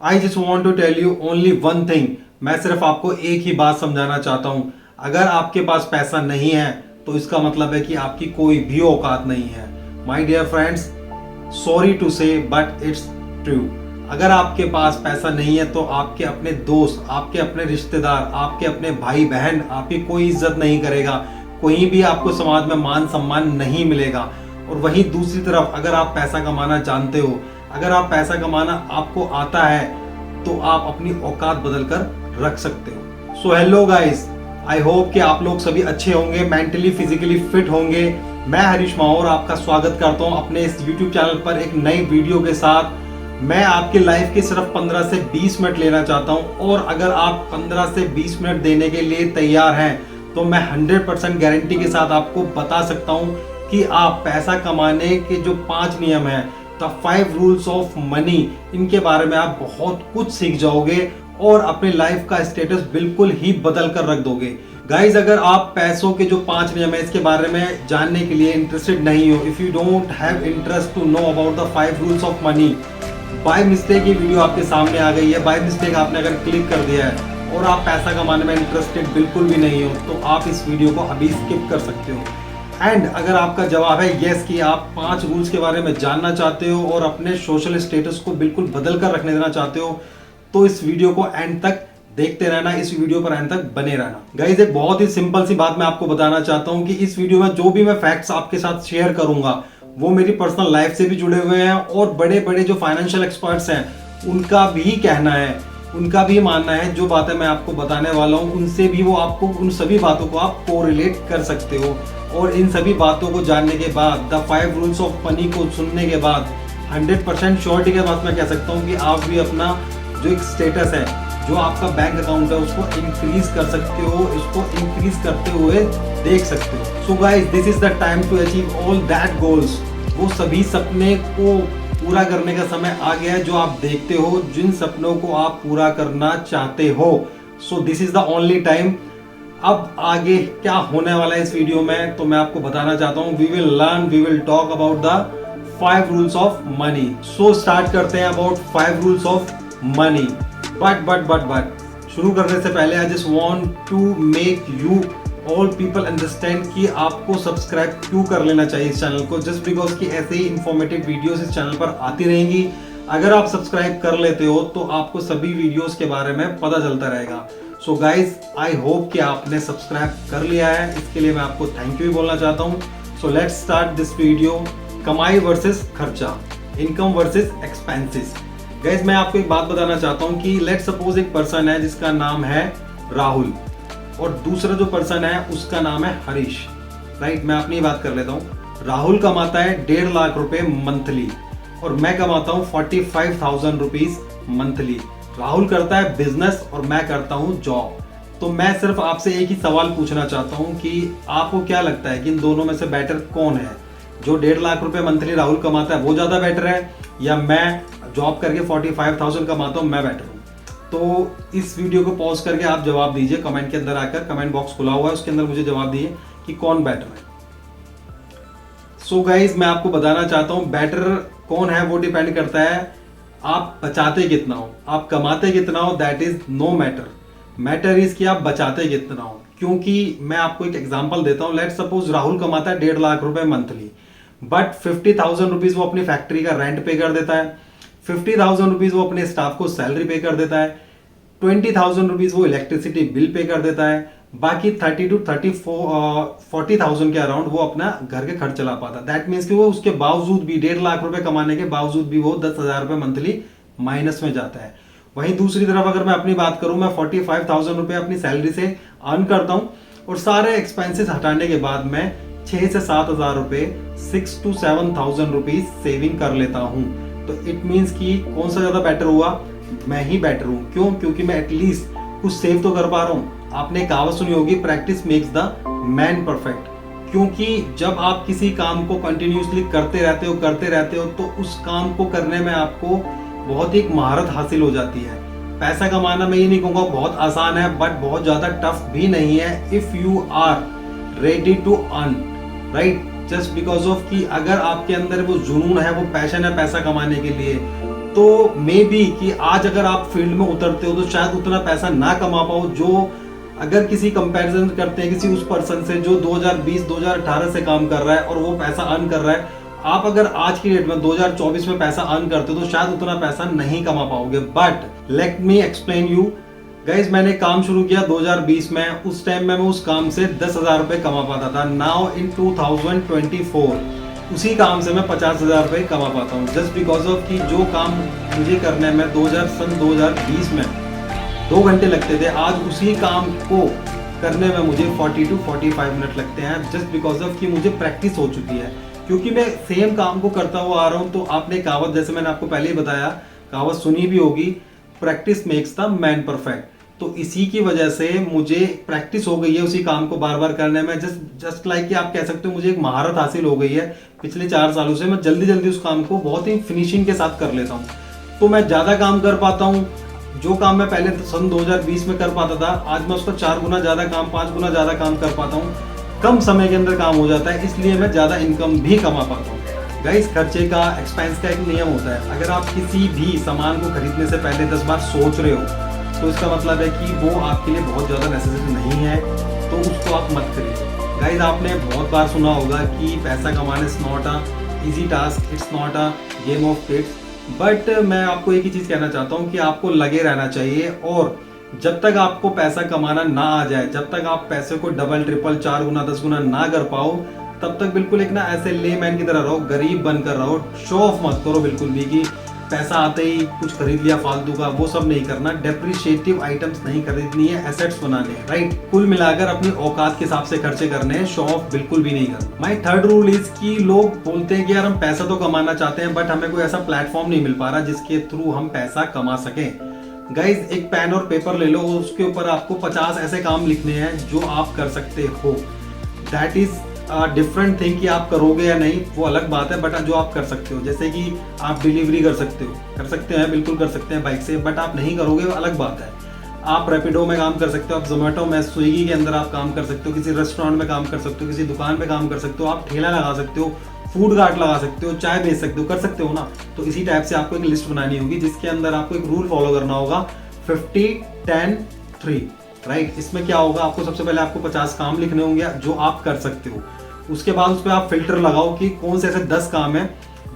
I just want to tell you only one thing. मैं सिर्फ आपको एक ही बात समझाना चाहता हूं। अगर आपके पास पैसा नहीं है तो इसका मतलब है कि आपकी कोई भी औकात नहीं है। My dear friends, sorry to say but it's true. अगर आपके पास पैसा नहीं है तो आपके अपने दोस्त, आपके अपने रिश्तेदार, आपके अपने भाई बहन आपकी कोई इज्जत नहीं करेगा। कोई भी आपको समाज में मान सम्मान नहीं मिलेगा। और वहीं दूसरी तरफ अगर आप पैसा कमाना जानते हो, अगर आप पैसा कमाना आपको आता है, तो आप अपनी औकात बदल कर रख सकते हो। So hello guys, I hope कि आप लोग सभी अच्छे होंगे, मेंटली फिजिकली फिट होंगे। मैं हरीश माहौर आपका स्वागत करता हूं अपने इस यूट्यूब चैनल पर एक नई वीडियो के साथ। मैं आपकी लाइफ के सिर्फ 15 से 20 मिनट लेना चाहता हूं, और अगर आप 15 से 20 मिनट देने के लिए तैयार हैं तो मैं 100% गारंटी के साथ आपको बता सकता हूं कि आप पैसा कमाने के जो 5 नियम हैं, द 5 रूल्स ऑफ मनी, इनके बारे में आप बहुत कुछ सीख जाओगे और अपनी लाइफ का स्टेटस बिल्कुल ही बदल कर रख दोगे। गाइज, अगर आप पैसों के जो 5 नियम है इसके बारे में जानने के लिए इंटरेस्टेड नहीं हो, if you don't have interest to know about the 5 rules of money, by mistake ये वीडियो आपके सामने आ गई है, बाय मिस्टेक आपने अगर क्लिक कर दिया है और आप पैसा कमाने में इंटरेस्टेड बिल्कुल भी नहीं हो, तो आप इस वीडियो को अभी स्किप कर सकते हो। एंड अगर आपका जवाब है यस कि आप 5 रूल्स के बारे में जानना चाहते हो और अपने सोशल स्टेटस को बिल्कुल बदल कर रखने देना चाहते हो, तो इस वीडियो को एंड तक देखते रहना, इस वीडियो पर एंड तक बने रहना। गाइज, एक बहुत ही सिंपल सी बात मैं आपको बताना चाहता हूं कि इस वीडियो में जो भी मैं फैक्ट्स आपके साथ शेयर करूंगा वो मेरी पर्सनल लाइफ से भी जुड़े हुए हैं, और बड़े बड़े जो फाइनेंशियल एक्सपर्ट्स हैं उनका भी कहना है, उनका भी मानना है। जो बातें मैं आपको बताने वाला हूं उनसे भी वो आपको उन सभी बातों को आप कोरिलेट कर सकते हो। और इन सभी बातों को जानने के बाद, द 5 रूल्स ऑफ मनी को सुनने के बाद 100% श्योरिटी के बाद मैं कह सकता हूं कि आप भी अपना जो एक स्टेटस है, जो आपका बैंक अकाउंट है, उसको इंक्रीज कर सकते हो, इसको इंक्रीज करते हुए देख सकते हो। So guys, this is the time to achieve all that goals. वो सभी सपने को पूरा करने का समय आ गया है जो आप देखते हो, जिन सपनों को आप पूरा करना चाहते हो। So this is the only time. अब आगे क्या होने वाला है इस वीडियो में, तो मैं आपको बताना चाहता हूं। We will learn, we will talk about the 5 rules of money. So start करते हैं about 5 rules of money. But शुरू करने से पहले I just want to make you all people understand कि आपको सब्सक्राइब क्यों कर लेना चाहिए इस चैनल को, जस्ट बिकॉज कि ऐसे ही इंफॉर्मेटिव वीडियोस इस चैनल पर आती रहेंगी। अगर आप सब्सक्राइब कर लेते हो तो आपको सभी वीडियोस के बारे में पता चलता रहेगा। सो गाइज, आई होप कि आपने सब्सक्राइब कर लिया है, इसके लिए मैं आपको थैंक यू बोलना चाहता हूँ। So let's start this video. कमाई वर्सेस खर्चा, इनकम वर्सेस एक्सपेंसेस। गाइज, मैं आपको एक बात बताना चाहता हूँ कि लेट सपोज एक पर्सन है जिसका नाम है राहुल, और दूसरा जो पर्सन है उसका नाम है हरीश। राइट, मैं अपनी बात कर लेता हूँ। राहुल कमाता है 1.5 लाख रुपए मंथली, और मैं कमाता हूँ 45,000 रुपीज मंथली। राहुल करता है बिजनेस और मैं करता हूँ जॉब। तो मैं सिर्फ आपसे एक ही सवाल पूछना चाहता हूँ कि आपको क्या लगता है कि इन दोनों में से बेटर कौन है? जो 1.5 लाख रुपए मंथली राहुल कमाता है वो ज्यादा बेटर है, या मैं जॉब करके 45,000 कमाता हूँ मैं बेटर हूँ? तो इस वीडियो को पॉज करके आप जवाब दीजिए कमेंट के अंदर आकर। कमेंट बॉक्स खुला हुआ है, उसके अंदर मुझे जवाब दीजिए कि कौन बेटर है। सो गाइज, मैं आपको बताना चाहता हूँ बेटर कौन है वो डिपेंड करता है आप बचाते कितना हो, आप कमाते कितना हो, that is no matter. Matter is कि आप बचाते कितना हो। क्योंकि मैं आपको एक एग्जांपल देता हूँ। लेट सपोज राहुल कमाता है 1.5 लाख रुपए मंथली, बट 50,000 रुपीज वो अपनी फैक्ट्री का रेंट पे कर देता है, 50,000 रुपीज वो अपने स्टाफ को सैलरी पे कर देता है, 20,000 रुपीज वो इलेक्ट्रिसिटी बिल पे कर देता है, बाकी 30 to 40,000 के अराउंड वो अपना घर के खर्च चला पाता है। दैट मीन्स कि वो उसके बावजूद भी 1.5 लाख रुपए कमाने के बावजूद भी वो 10,000 रुपए मंथली माइनस में जाता है। वहीं दूसरी तरफ अगर मैं अपनी बात करूं, मैं 45,000 रुपए अपनी सैलरी से अर्न करता हूं, और सारे एक्सपेंसेस हटाने के बाद मैं 6 से 7,000 रुपए 6 to 7,000 रुपीज सेविंग कर लेता हूं। तो इट मीन्स कि कौन सा ज्यादा बेटर हुआ? मैं ही बेटर हूं। क्यों? क्योंकि मैं एटलीस्ट कुछ सेव तो कर पा रहा हूं। आपने कहावत सुनी होगी, practice makes the man perfect. क्योंकि जब आप किसी काम को कंटिन्यूसली करते रहते हो तो उस काम को करने में आपको बहुत ही एक महारत हासिल हो जाती है। पैसा कमाना मैं ये नहीं कहूंगा बहुत आसान है, बट बहुत ज्यादा टफ भी नहीं है if you are ready to earn, right. Just because of कि अगर आपके अंदर वो जुनून है, वो पैशन है पैसा कमाने के लिए, तो मे बी कि आज अगर आप फील्ड में उतरते हो तो शायद उतना पैसा ना कमा पाओ जो अगर किसी कंपैरिजन करते हैं किसी उस पर्सन से जो 2020-2018 से काम कर रहा है और वो पैसा अर्न कर रहा है, आप अगर आज की डेट में 2024 में पैसा अर्न करते हो तो शायद उतना पैसा नहीं कमा पाओगे। But let me explain you guys, मैंने काम शुरू किया 2020 में, उस टाइम में मैं उस काम से 10,000 रुपए कमा पाता था। नाउ इन 2024 उसी काम से मैं 50,000 रुपए कमा पाता हूँ, जस्ट बिकॉज ऑफ कि जो काम मुझे करने में 2020 में 2 घंटे लगते थे, आज उसी काम को करने में मुझे 40 to 45 मिनट लगते हैं, जस्ट बिकॉज ऑफ कि मुझे प्रैक्टिस हो चुकी है, क्योंकि मैं सेम काम को करता हुआ आ रहा हूँ। तो आपने कहावत, जैसे मैंने आपको पहले ही बताया, कहावत सुनी भी होगी, practice makes the man perfect. तो इसी की वजह से मुझे प्रैक्टिस हो गई है उसी काम को बार बार करने में, जस्ट लाइक कि आप कह सकते हो मुझे एक महारत हासिल हो गई है पिछले 4 सालों से। मैं जल्दी जल्दी उस काम को बहुत ही फिनिशिंग के साथ कर लेता हूँ, तो मैं ज्यादा काम कर पाता हूँ। जो काम मैं पहले सन 2020 में कर पाता था, आज मैं उसका 4 गुना ज्यादा काम, 5 गुना ज्यादा काम कर पाता हूँ। कम समय के अंदर काम हो जाता है, इसलिए मैं ज्यादा इनकम भी कमा पाता हूँ। गाइस, खर्चे का, एक्सपेंस का एक नियम होता है। अगर आप किसी भी सामान को खरीदने से पहले 10 बार सोच रहे हो तो इसका मतलब है कि वो आपके लिए बहुत ज्यादा नेसेसरी नहीं है, तो उसको आप मत करिए। गाइस, आपने बहुत बार सुना होगा कि पैसा कमाना is not a easy task, it's not a game of kids. But मैं आपको एक ही चीज कहना चाहता हूँ कि आपको लगे रहना चाहिए, और जब तक आपको पैसा कमाना ना आ जाए, जब तक आप पैसे को डबल ट्रिपल 4 गुना 10 गुना ना कर पाओ, तब तक बिल्कुल एक ना ऐसे लेमैन की तरह रहो, गरीब बनकर रहो। शो ऑफ मत करो बिल्कुल भी कि पैसा आते ही कुछ खरीद लिया फालतू का, वो सब नहीं करना। डेप्रिशिएटिव आइटम्स नहीं खरीदनी है, एसेट्स बनाने हैं, राइट। कुल मिलाकर अपनी औकात के हिसाब से खर्चे करने हैं, शो ऑफ बिल्कुल भी नहीं करना। माय थर्ड रूल इज कि लोग बोलते हैं कि यार हम पैसा तो कमाना चाहते हैं, बट हमें कोई ऐसा प्लेटफॉर्म नहीं मिल पा रहा जिसके थ्रू हम पैसा कमा सकें। गाइज, एक पेन और पेपर ले लो, उसके ऊपर आपको 50 ऐसे काम लिखने हैं जो आप कर सकते हो। दैट इज डिफरेंट थिंग कि आप करोगे या नहीं, वो अलग बात है, बट जो आप कर सकते हो, जैसे कि आप डिलीवरी कर सकते हैं, बिल्कुल कर सकते हैं बाइक से, बट आप नहीं करोगे वो अलग बात है। आप रैपिडो में काम कर सकते हो, आप जोमेटो में, स्विगी के अंदर आप काम कर सकते हो, किसी रेस्टोरेंट में काम कर सकते हो, किसी दुकान पे काम कर सकते हो, आप ठेला लगा सकते हो, फूड कार्ट लगा सकते हो, चाय बेच सकते हो, कर सकते हो ना। तो इसी टाइप से आपको एक लिस्ट बनानी होगी जिसके अंदर आपको एक रूल फॉलो करना होगा, 50-10-3, राइट। इसमें क्या होगा, आपको सबसे पहले आपको 50 काम लिखने होंगे जो आप कर सकते हो। उसके बाद उस पर आप फिल्टर लगाओ कि कौन से ऐसे 10 काम है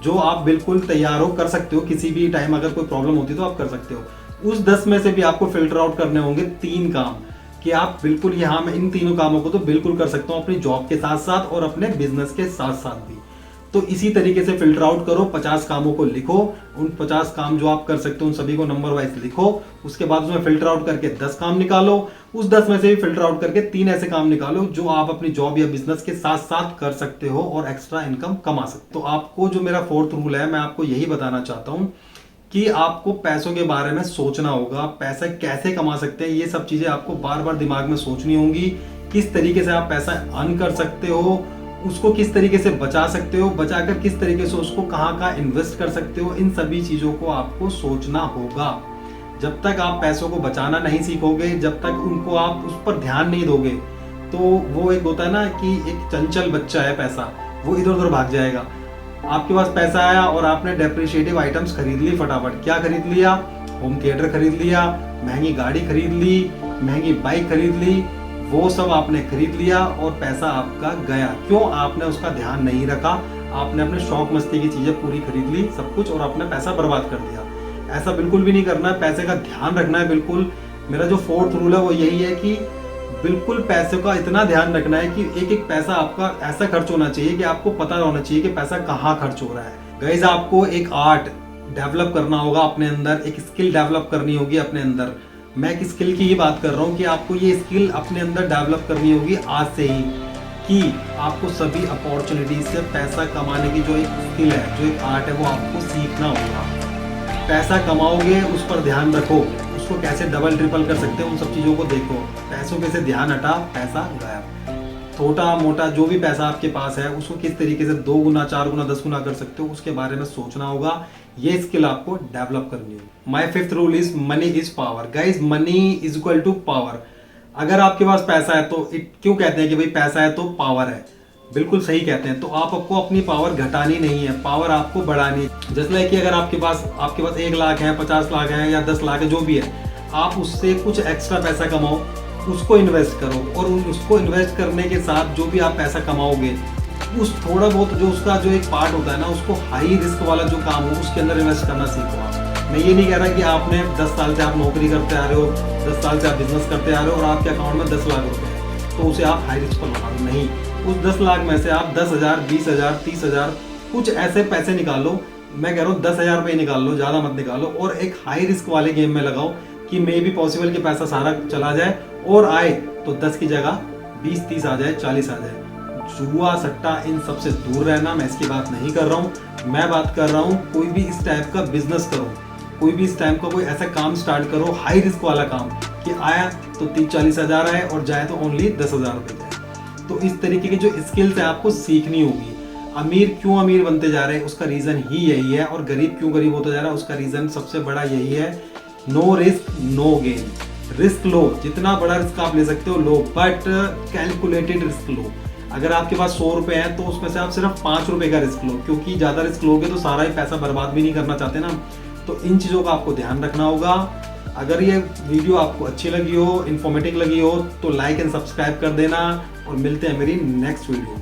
जो आप बिल्कुल तैयार हो, कर सकते हो, किसी भी टाइम अगर कोई प्रॉब्लम होती है तो आप कर सकते हो। उस 10 में से भी आपको फिल्टर आउट करने होंगे 3 काम कि आप बिल्कुल यहाँ मैं इन तीनों कामों को तो बिल्कुल कर सकता हूँ अपनी जॉब के साथ साथ और अपने बिजनेस के साथ साथ भी। तो इसी तरीके से फिल्टर आउट करो, 50 कामों को लिखो, उन 50 काम जो आप कर सकते हो उन सभी को नंबर वाइज लिखो। उसके बाद उसमें फिल्टर आउट करके 10 काम निकालो, उस 10 में से भी फिल्टर आउट करके 3 ऐसे काम निकालो जो आप अपनी जॉब या बिजनेस के साथ साथ कर सकते हो और एक्स्ट्रा इनकम कमा सकते हो। तो आपको जो मेरा 4th रूल है, मैं आपको यही बताना चाहता हूँ कि आपको पैसों के बारे में सोचना होगा, पैसा कैसे कमा सकते हैं, ये सब चीजें आपको बार बार दिमाग में सोचनी होंगी। किस तरीके से आप पैसा अर्न कर सकते हो, उसको किस तरीके से बचा सकते हो, बचाकर किस तरीके से उसको कहाँ कहाँ इन्वेस्ट कर सकते हो, इन सभी चीजों को आपको सोचना होगा। जब तक आप पैसों को बचाना नहीं सीखोगे, जब तक उनको आप उस पर ध्यान नहीं दोगे, तो वो एक होता है ना कि एक चंचल बच्चा है पैसा, वो इधर उधर भाग जाएगा। आपके पास पैसा आया और आपने डेप्रिशिएटिव आइटम्स खरीद ली फटाफट। क्या खरीद लिया? होम थिएटर खरीद लिया, महंगी गाड़ी खरीद ली, महंगी बाइक खरीद ली, वो सब आपने खरीद लिया और पैसा आपका गया। क्यों? आपने उसका ध्यान नहीं रखा, आपने अपने शौक मस्ती की चीजें पूरी खरीद ली सब कुछ और अपना पैसा बर्बाद कर दिया। ऐसा बिल्कुल भी नहीं करना है, पैसे का ध्यान रखना है बिल्कुल। मेरा जो 4th रूल है वो यही है कि बिल्कुल पैसे का इतना ध्यान रखना है कि एक एक पैसा आपका ऐसा खर्च होना चाहिए कि आपको पता होना चाहिए कि पैसा कहाँ खर्च हो रहा है। गाइस, आपको एक आर्ट डेवलप करना होगा अपने अंदर, एक स्किल डेवलप करनी होगी अपने अंदर। मैं एक स्किल की ही बात कर रहा हूँ कि आपको ये स्किल अपने अंदर डेवलप करनी होगी आज से ही, कि आपको सभी अपॉर्चुनिटीज से पैसा कमाने की जो एक स्किल है, जो एक आर्ट है, वो आपको सीखना होगा। पैसा कमाओगे, उस पर ध्यान रखो, उसको कैसे डबल ट्रिपल कर सकते हो उन सब चीज़ों को देखो। पैसों पे से ध्यान हटा, पैसा गायब। छोटा मोटा जो भी पैसा आपके पास है उसको किस तरीके से 2 गुना 4 गुना 10 गुना कर सकते हो, उसके बारे में सोचना होगा। ये स्किल आपको डेवलप करनी है। My 5th rule is money is power. Guys, money is equal to power. अगर आपके पास पैसा है तो क्यों कहते हैं कि भाई पैसा है तो पावर है? बिल्कुल सही कहते हैं। तो आपको अपनी पावर घटानी नहीं है, पावर आपको बढ़ानी है। जैसे लाइक कि अगर आपके पास 1 लाख है, 50 लाख है या 10 लाख है, जो भी है, आप उससे कुछ एक्स्ट्रा पैसा कमाओ, उसको इन्वेस्ट करो, और उसको इन्वेस्ट करने के साथ जो भी आप पैसा कमाओगे, उस थोड़ा बहुत जो उसका जो एक पार्ट होता है ना, उसको हाई रिस्क वाला जो काम हो उसके अंदर इन्वेस्ट करना सीखो आप। मैं ये नहीं कह रहा कि आपने 10 साल से आप नौकरी करते आ रहे हो, 10 साल से आप बिजनेस करते आ रहे हो और आपके अकाउंट में 10 लाख रुपए है तो उसे आप हाई रिस्क पर लगा दो, नहीं। उस 10 लाख में से आप 10,000, 20,000, 30,000 कुछ ऐसे पैसे निकालो। मैं कह रहा हूँ 10,000 रुपये निकाल लो, ज़्यादा मत निकालो, और एक हाई रिस्क वाले गेम में लगाओ कि मे भी पॉसिबल कि पैसा सारा चला जाए, और आए तो 10 की जगह 20, 30 आ जाए, 40 आ जाए। जुआ सट्टा इन सबसे दूर रहना, मैं इसकी बात नहीं कर रहा हूँ। मैं बात कर रहा हूँ कोई भी इस टाइप का बिजनेस करो, कोई भी इस टाइप का कोई ऐसा काम स्टार्ट करो, हाई रिस्क वाला काम, कि आया तो 30-40 हज़ार आए और जाए तो ओनली 10,000 रुपये जाए। तो इस तरीके की जो स्किल्स है आपको सीखनी होगी। अमीर क्यों अमीर बनते जा रहे हैं उसका रीज़न ही यही है, और गरीब क्यों गरीब होता जा रहा है उसका रीज़न सबसे बड़ा यही है, no risk no gain. Risk लो, जितना बड़ा रिस्क आप ले सकते हो लो, बट कैलकुलेटेड रिस्क लो। अगर आपके पास 100 रुपये हैं तो उसमें से आप सिर्फ 5 रुपये का रिस्क लो, क्योंकि ज़्यादा रिस्क लोगे तो सारा ही पैसा बर्बाद भी नहीं करना चाहते ना। तो इन चीज़ों का आपको ध्यान रखना होगा। अगर ये वीडियो आपको अच्छी लगी हो, इन्फॉर्मेटिव लगी हो, तो लाइक एंड सब्सक्राइब कर देना, और मिलते हैं मेरी नेक्स्ट वीडियो में।